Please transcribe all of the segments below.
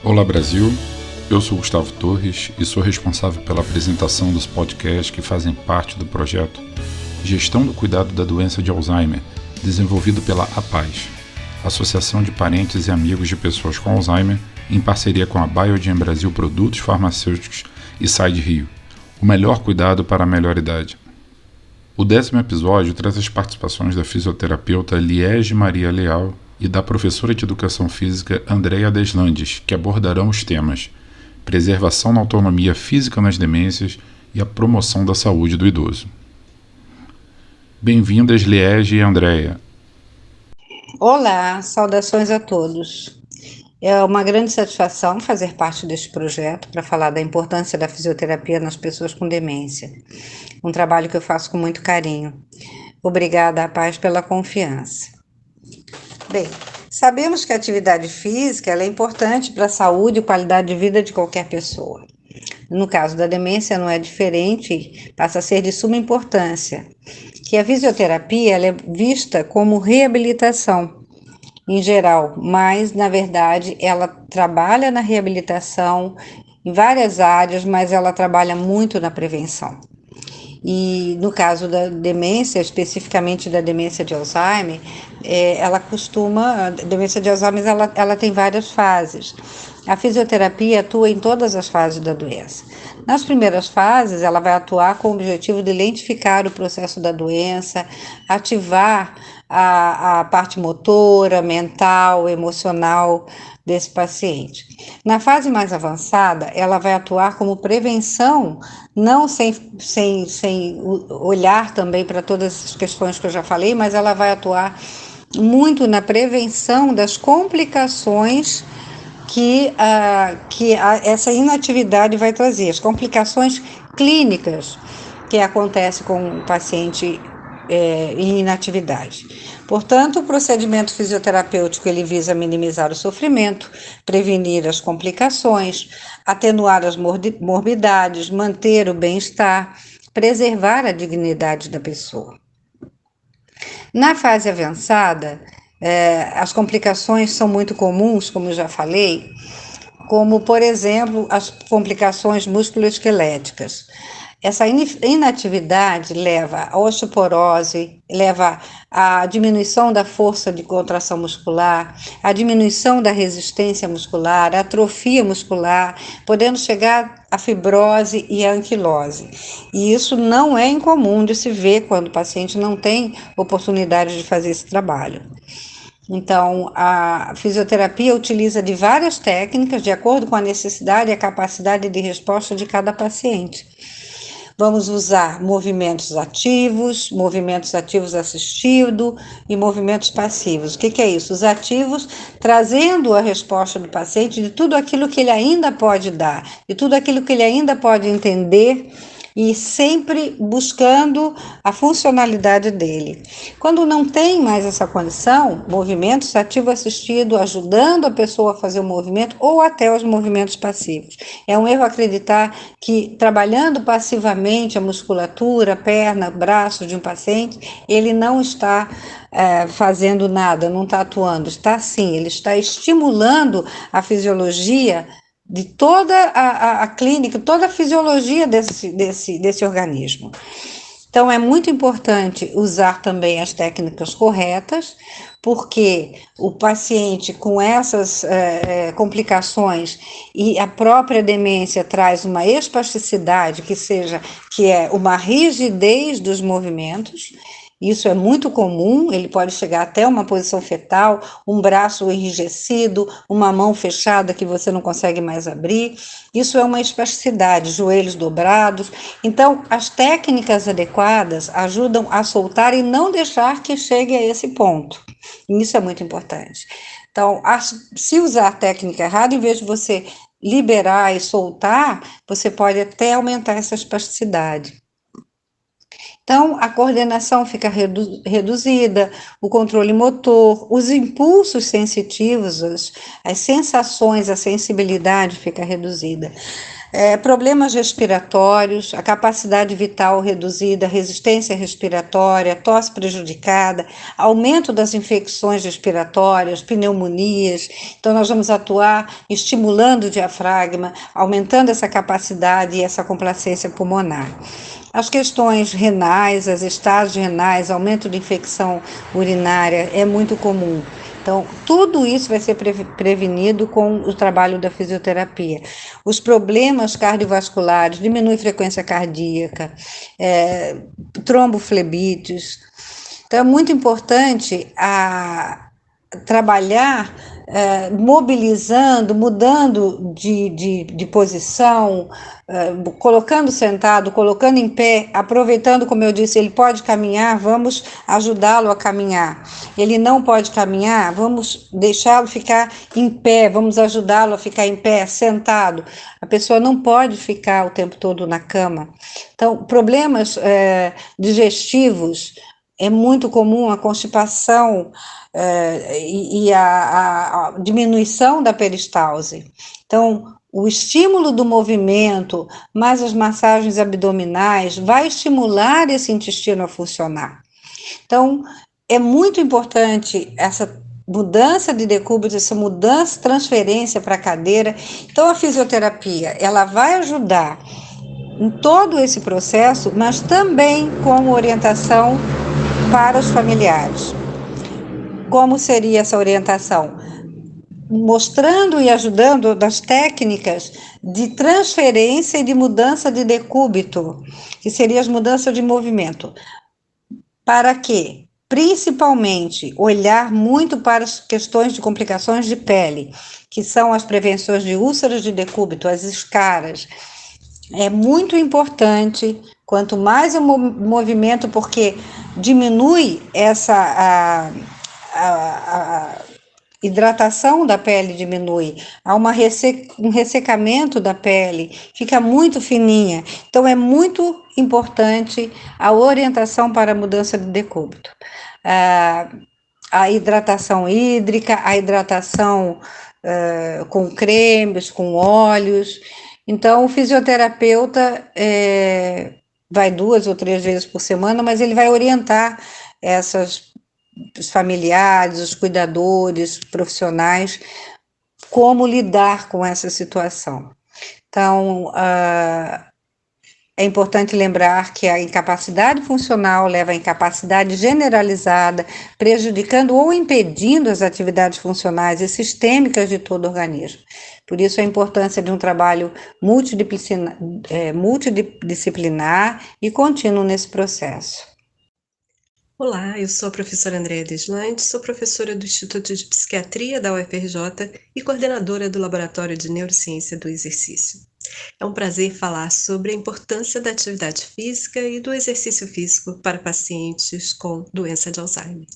Olá Brasil, eu sou Gustavo Torres e sou responsável pela apresentação dos podcasts que fazem parte do projeto Gestão do Cuidado da Doença de Alzheimer, desenvolvido pela APAS, Associação de Parentes e Amigos de Pessoas com Alzheimer, em parceria com a Biogen Brasil Produtos Farmacêuticos e Side Rio, o melhor cuidado para a melhor idade. O 10º episódio traz as participações da fisioterapeuta Liege Maria Leal e da professora de Educação Física Andréa Deslandes, que abordarão os temas preservação da autonomia física nas demências e a promoção da saúde do idoso. Bem-vindas, Liege e Andréa. Olá, saudações a todos. É uma grande satisfação fazer parte deste projeto para falar da importância da fisioterapia nas pessoas com demência. Um trabalho que eu faço com muito carinho. Obrigada, APAS, pela confiança. Bem, sabemos que a atividade física é importante para a saúde e qualidade de vida de qualquer pessoa. No caso da demência não é diferente, passa a ser de suma importância, que a fisioterapia ela é vista como reabilitação em geral, mas na verdade ela trabalha na reabilitação em várias áreas, mas ela trabalha muito na prevenção. E no caso da demência, especificamente da demência de Alzheimer, a demência de Alzheimer ela tem várias fases. A fisioterapia atua em todas as fases da doença. Nas primeiras fases, ela vai atuar com o objetivo de lentificar o processo da doença, ativar a parte motora, mental, emocional desse paciente. Na fase mais avançada, ela vai atuar como prevenção, não sem olhar também para todas as questões que eu já falei, mas ela vai muito na prevenção das complicações que essa inatividade vai trazer, as complicações clínicas que acontecem com o paciente em inatividade. Portanto, o procedimento fisioterapêutico ele visa minimizar o sofrimento, prevenir as complicações, atenuar as morbidades, manter o bem-estar, preservar a dignidade da pessoa. Na fase avançada, as complicações são muito comuns, como eu já falei, como, por exemplo, as complicações musculoesqueléticas. Essa inatividade leva à osteoporose, leva à diminuição da força de contração muscular, à diminuição da resistência muscular, à atrofia muscular, podendo chegar à fibrose e à anquilose. E isso não é incomum de se ver quando o paciente não tem oportunidade de fazer esse trabalho. Então, a fisioterapia utiliza de várias técnicas de acordo com a necessidade e a capacidade de resposta de cada paciente. Vamos usar movimentos ativos assistidos e movimentos passivos. O que é isso? Os ativos trazendo a resposta do paciente de tudo aquilo que ele ainda pode dar, de tudo aquilo que ele ainda pode entender e sempre buscando a funcionalidade dele. Quando não tem mais essa condição, movimentos ativo assistido, ajudando a pessoa a fazer o movimento ou até os movimentos passivos. É um erro acreditar que trabalhando passivamente a musculatura, perna, braço de um paciente, ele não está fazendo nada, não está atuando. Está sim, ele está estimulando a fisiologia de toda a clínica, toda a fisiologia desse organismo. Então, é muito importante usar também as técnicas corretas, porque o paciente com essas complicações e a própria demência traz uma espasticidade, que é uma rigidez dos movimentos. Isso é muito comum, ele pode chegar até uma posição fetal, um braço enrijecido, uma mão fechada que você não consegue mais abrir. Isso é uma espasticidade, joelhos dobrados. Então, as técnicas adequadas ajudam a soltar e não deixar que chegue a esse ponto. E isso é muito importante. Então, se usar a técnica errada, em vez de você liberar e soltar, você pode até aumentar essa espasticidade. Então, a coordenação fica reduzida, o controle motor, os impulsos sensitivos, as sensações, a sensibilidade fica reduzida. Problemas respiratórios, a capacidade vital reduzida, resistência respiratória, tosse prejudicada, aumento das infecções respiratórias, pneumonias. Então, nós vamos atuar estimulando o diafragma, aumentando essa capacidade e essa complacência pulmonar. As questões renais, as estágios renais, aumento de infecção urinária é muito comum. Então, tudo isso vai ser prevenido com o trabalho da fisioterapia. Os problemas cardiovasculares, diminui frequência cardíaca, tromboflebites. Então, é muito importante trabalhar mobilizando, mudando de posição, colocando sentado, colocando em pé, aproveitando, como eu disse, ele pode caminhar, vamos ajudá-lo a caminhar. Ele não pode caminhar, vamos deixá-lo ficar em pé, vamos ajudá-lo a ficar em pé, sentado. A pessoa não pode ficar o tempo todo na cama. Então, problemas digestivos, é muito comum a constipação e a diminuição da peristalse. Então, o estímulo do movimento, mais as massagens abdominais, vai estimular esse intestino a funcionar. Então, é muito importante essa mudança de decúbito, essa mudança, transferência para a cadeira. Então, a fisioterapia, ela vai ajudar em todo esse processo, mas também como orientação para os familiares. Como seria essa orientação? Mostrando e ajudando das técnicas de transferência e de mudança de decúbito, que seriam as mudanças de movimento. Para quê? Principalmente olhar muito para as questões de complicações de pele, que são as prevenções de úlceras de decúbito, as escaras. É muito importante, quanto mais o movimento, porque diminui essa a hidratação da pele, diminui, há um ressecamento da pele, fica muito fininha. Então, é muito importante a orientação para a mudança de decúbito. A hidratação hídrica, a hidratação com cremes, com óleos. Então, o fisioterapeuta vai 2 ou 3 vezes por semana, mas ele vai orientar os familiares, os cuidadores, profissionais, como lidar com essa situação. Então, é importante lembrar que a incapacidade funcional leva à incapacidade generalizada, prejudicando ou impedindo as atividades funcionais e sistêmicas de todo o organismo. Por isso, a importância de um trabalho multidisciplinar e contínuo nesse processo. Olá, eu sou a professora Andréa Deslande, sou professora do Instituto de Psiquiatria da UFRJ e coordenadora do Laboratório de Neurociência do Exercício. É um prazer falar sobre a importância da atividade física e do exercício físico para pacientes com doença de Alzheimer.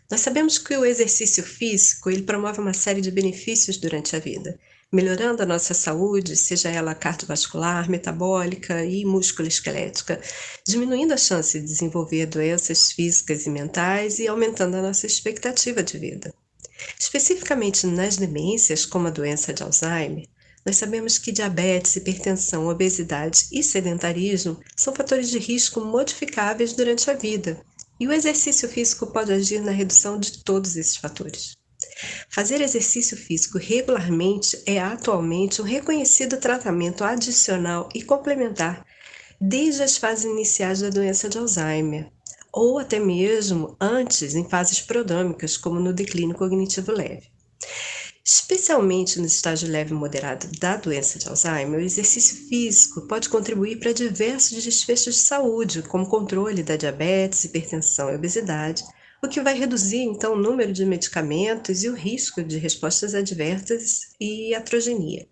Nós sabemos que o exercício físico ele promove uma série de benefícios durante a vida, melhorando a nossa saúde, seja ela cardiovascular, metabólica e musculoesquelética, diminuindo a chance de desenvolver doenças físicas e mentais e aumentando a nossa expectativa de vida. Especificamente nas demências, como a doença de Alzheimer, nós sabemos que diabetes, hipertensão, obesidade e sedentarismo são fatores de risco modificáveis durante a vida, e o exercício físico pode agir na redução de todos esses fatores. Fazer exercício físico regularmente é atualmente um reconhecido tratamento adicional e complementar desde as fases iniciais da doença de Alzheimer, ou até mesmo antes, em fases prodrômicas, como no declínio cognitivo leve. Especialmente no estágio leve e moderado da doença de Alzheimer, o exercício físico pode contribuir para diversos desfechos de saúde, como controle da diabetes, hipertensão e obesidade, o que vai reduzir, então, o número de medicamentos e o risco de respostas adversas e iatrogenia.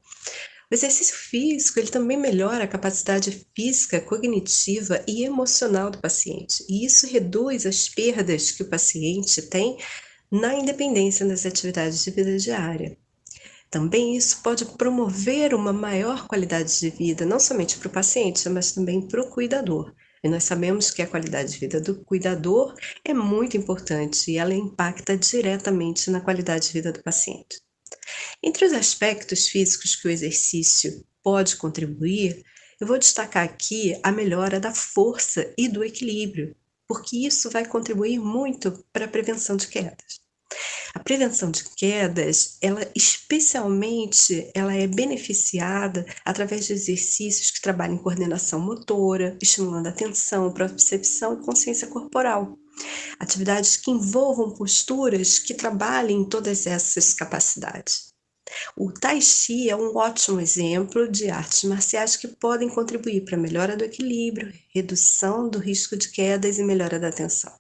O exercício físico ele também melhora a capacidade física, cognitiva e emocional do paciente, e isso reduz as perdas que o paciente tem na independência das atividades de vida diária. Também isso pode promover uma maior qualidade de vida, não somente para o paciente, mas também para o cuidador. E nós sabemos que a qualidade de vida do cuidador é muito importante e ela impacta diretamente na qualidade de vida do paciente. Entre os aspectos físicos que o exercício pode contribuir, eu vou destacar aqui a melhora da força e do equilíbrio, porque isso vai contribuir muito para a prevenção de quedas. A prevenção de quedas, ela é beneficiada através de exercícios que trabalham em coordenação motora, estimulando a atenção, propriocepção e consciência corporal. Atividades que envolvam posturas que trabalhem todas essas capacidades. O Tai Chi é um ótimo exemplo de artes marciais que podem contribuir para a melhora do equilíbrio, redução do risco de quedas e melhora da atenção.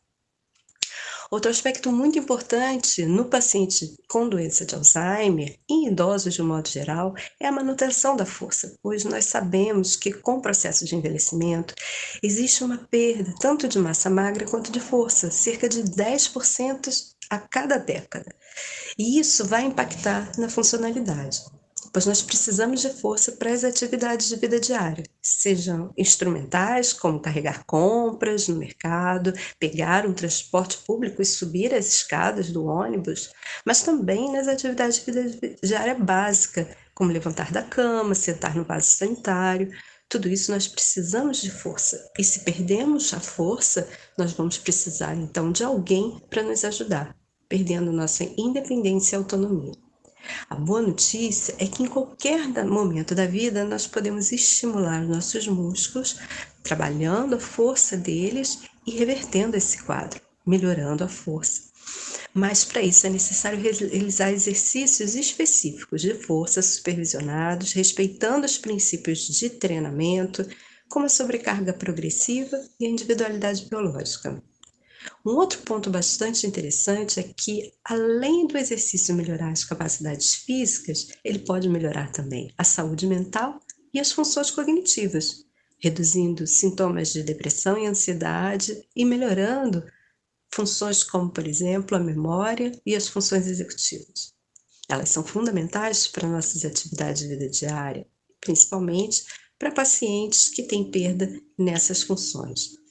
Outro aspecto muito importante no paciente com doença de Alzheimer e em idosos de um modo geral é a manutenção da força, pois nós sabemos que com o processo de envelhecimento existe uma perda tanto de massa magra quanto de força, cerca de 10% a cada década. E isso vai impactar na funcionalidade, pois nós precisamos de força para as atividades de vida diária, sejam instrumentais, como carregar compras no mercado, pegar um transporte público e subir as escadas do ônibus, mas também nas atividades de vida diária básica, como levantar da cama, sentar no vaso sanitário. Tudo isso nós precisamos de força. E se perdemos a força, nós vamos precisar então de alguém para nos ajudar, perdendo nossa independência e autonomia. A boa notícia é que em qualquer momento da vida nós podemos estimular nossos músculos, trabalhando a força deles e revertendo esse quadro, melhorando a força. Mas para isso é necessário realizar exercícios específicos de força supervisionados, respeitando os princípios de treinamento, como a sobrecarga progressiva e a individualidade biológica. Um outro ponto bastante interessante é que, além do exercício melhorar as capacidades físicas, ele pode melhorar também a saúde mental e as funções cognitivas, reduzindo sintomas de depressão e ansiedade e melhorando funções como, por exemplo, a memória e as funções executivas. Elas são fundamentais para nossas atividades de vida diária, principalmente para pacientes que têm perda nessas funções.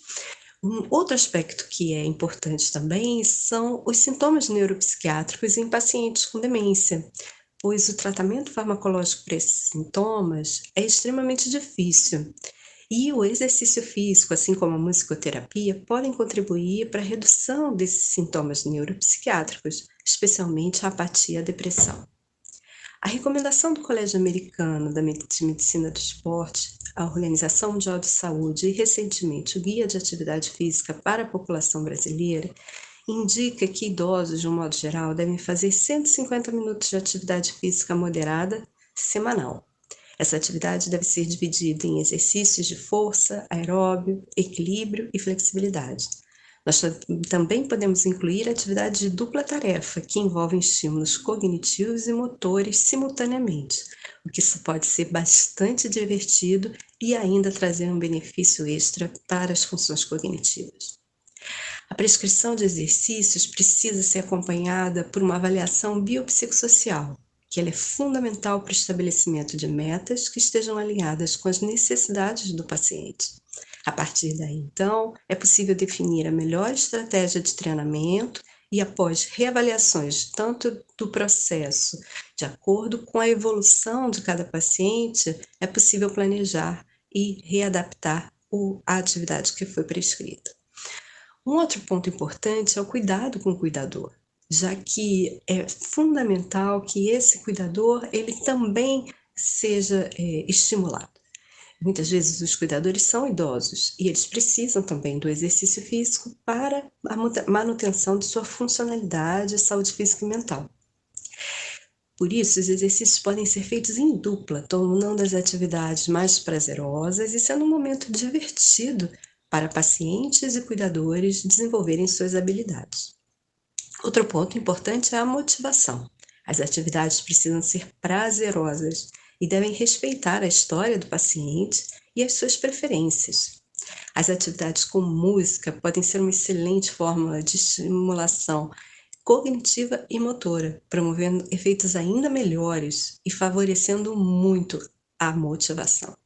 Um outro aspecto que é importante também são os sintomas neuropsiquiátricos em pacientes com demência, pois o tratamento farmacológico para esses sintomas é extremamente difícil. E o exercício físico, assim como a musicoterapia, podem contribuir para a redução desses sintomas neuropsiquiátricos, especialmente a apatia e a depressão. A recomendação do Colégio Americano de Medicina do Esporte, a Organização Mundial de Saúde e, recentemente, o Guia de Atividade Física para a População Brasileira indica que idosos, de um modo geral, devem fazer 150 minutos de atividade física moderada semanal. Essa atividade deve ser dividida em exercícios de força, aeróbio, equilíbrio e flexibilidade. Nós também podemos incluir atividades de dupla tarefa, que envolvem estímulos cognitivos e motores simultaneamente, o que isso pode ser bastante divertido e ainda trazer um benefício extra para as funções cognitivas. A prescrição de exercícios precisa ser acompanhada por uma avaliação biopsicossocial, que ela é fundamental para o estabelecimento de metas que estejam alinhadas com as necessidades do paciente. A partir daí, então, é possível definir a melhor estratégia de treinamento e, após reavaliações tanto do processo, de acordo com a evolução de cada paciente, é possível planejar e readaptar a atividade que foi prescrita. Um outro ponto importante é o cuidado com o cuidador, já que é fundamental que esse cuidador ele também seja estimulado. Muitas vezes os cuidadores são idosos e eles precisam também do exercício físico para a manutenção de sua funcionalidade, saúde física e mental. Por isso, os exercícios podem ser feitos em dupla, tornando as atividades mais prazerosas e sendo um momento divertido para pacientes e cuidadores desenvolverem suas habilidades. Outro ponto importante é a motivação. As atividades precisam ser prazerosas e devem respeitar a história do paciente e as suas preferências. As atividades com música podem ser uma excelente fórmula de estimulação cognitiva e motora, promovendo efeitos ainda melhores e favorecendo muito a motivação.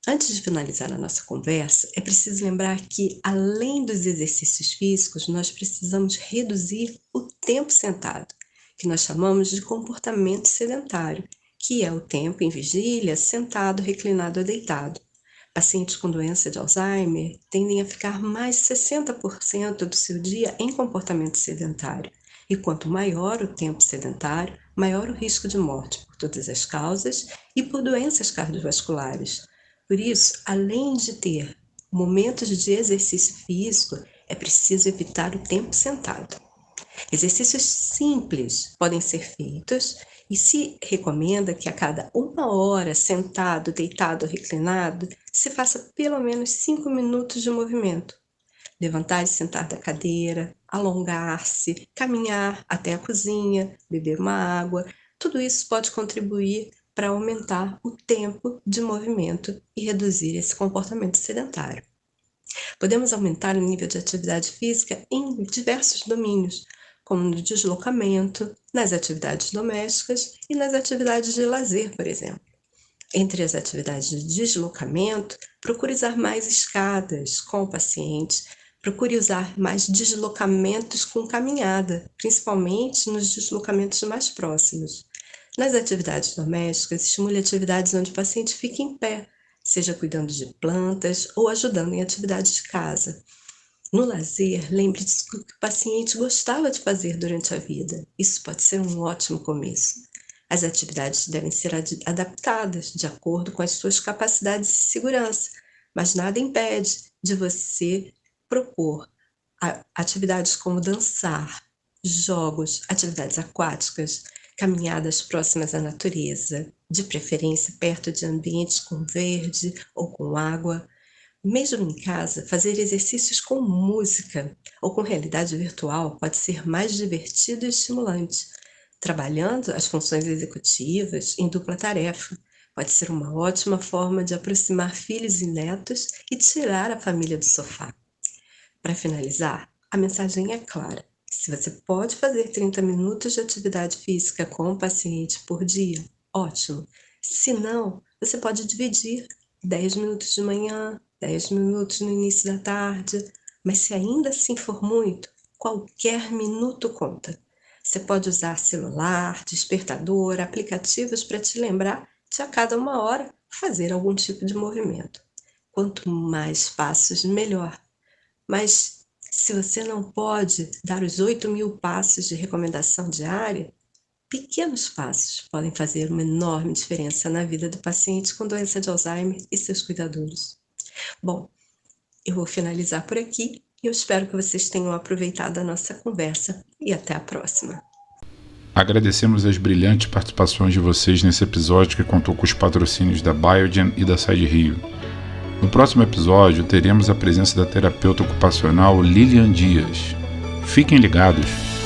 Antes de finalizar a nossa conversa, é preciso lembrar que, além dos exercícios físicos, nós precisamos reduzir o tempo sentado, que nós chamamos de comportamento sedentário, que é o tempo em vigília, sentado, reclinado ou deitado. Pacientes com doença de Alzheimer tendem a ficar mais de 60% do seu dia em comportamento sedentário. E quanto maior o tempo sedentário, maior o risco de morte por todas as causas e por doenças cardiovasculares. Por isso, além de ter momentos de exercício físico, é preciso evitar o tempo sentado. Exercícios simples podem ser feitos e se recomenda que a cada 1 hora sentado, deitado ou reclinado, se faça pelo menos 5 minutos de movimento. Levantar e sentar da cadeira, alongar-se, caminhar até a cozinha, beber uma água, tudo isso pode contribuir para aumentar o tempo de movimento e reduzir esse comportamento sedentário. Podemos aumentar o nível de atividade física em diversos domínios, como no deslocamento, nas atividades domésticas e nas atividades de lazer, por exemplo. Entre as atividades de deslocamento, procure usar mais escadas com o paciente, procure usar mais deslocamentos com caminhada, principalmente nos deslocamentos mais próximos. Nas atividades domésticas, estimule atividades onde o paciente fique em pé, seja cuidando de plantas ou ajudando em atividades de casa. No lazer, lembre-se do que o paciente gostava de fazer durante a vida. Isso pode ser um ótimo começo. As atividades devem ser adaptadas de acordo com as suas capacidades de segurança, mas nada impede de você propor atividades como dançar, jogos, atividades aquáticas, caminhadas próximas à natureza, de preferência perto de ambientes com verde ou com água. Mesmo em casa, fazer exercícios com música ou com realidade virtual pode ser mais divertido e estimulante. Trabalhando as funções executivas em dupla tarefa pode ser uma ótima forma de aproximar filhos e netos e tirar a família do sofá. Para finalizar, a mensagem é clara. Se você pode fazer 30 minutos de atividade física com o paciente por dia, ótimo. Se não, você pode dividir 10 minutos de manhã, 10 minutos no início da tarde, mas se ainda assim for muito, qualquer minuto conta. Você pode usar celular, despertador, aplicativos para te lembrar de a cada 1 hora fazer algum tipo de movimento. Quanto mais passos, melhor. Mas se você não pode dar os 8.000 passos de recomendação diária, pequenos passos podem fazer uma enorme diferença na vida do paciente com doença de Alzheimer e seus cuidadores. Bom, eu vou finalizar por aqui e eu espero que vocês tenham aproveitado a nossa conversa e até a próxima. Agradecemos as brilhantes participações de vocês nesse episódio que contou com os patrocínios da Biogen e da Side Rio. No próximo episódio, teremos a presença da terapeuta ocupacional Lilian Dias. Fiquem ligados!